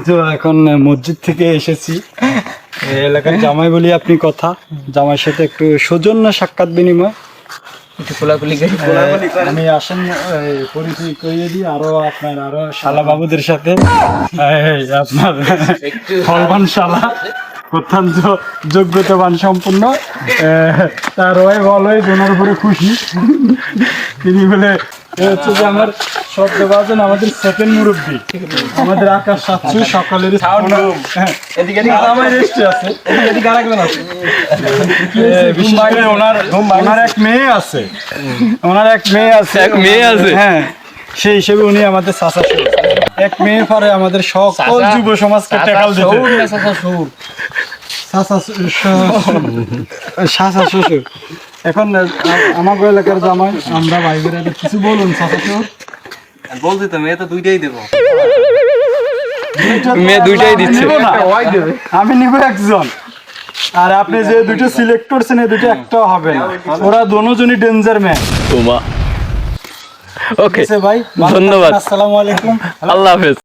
তো এখন মসজিদ থেকে এসেছি, এলাকার জামাই বলি আপনি কথা, জামাইয়ের সাথে একটু সৌজন্য সাক্ষাৎ বিনিময় আমি আসেন পরিচয় করিয়ে দিই আরো শালা বাবুদের সাথে। আপনার ফলবান শালা অত্যন্ত যোগ্যতাবান সম্পূর্ণ, তার ওয়াইফ অলওয়েজ ওনার উপরে খুশি। তিনি বলে হচ্ছে যে আমার শব্দ বাজন আমাদের সেকেন্ড মুরব্বী, আমাদের আকাশ সাচ্ছু সকলের বিশেষ করে ওনার এক মেয়ে আছে, হ্যাঁ সেই হিসেবে উনি আমাদের চাচা শ্বশুর। এক মেয়ে পরে আমাদের সকল যুব সমাজকে টেকাল দিতে চাচা শ্বশুর। এখন আমাদের এলাকার জামাই আমরা ভাই বোনেরা কিছু বলুন। চাচা শ্বশুর বলছি তো মেয়ে তো দুইটাই দেবো, মেয়ে দুইটাই দিচ্ছে, আমি নিব একজন, আর আপনি যে দুটো সিলেক্ট করছেন এই দুটো একটাও হবে না, ওরা দুজনই ডেঞ্জার ম্যান। ওকে ভাই ধন্যবাদ, আসসালামু আলাইকুম, আল্লাহ হাফেজ।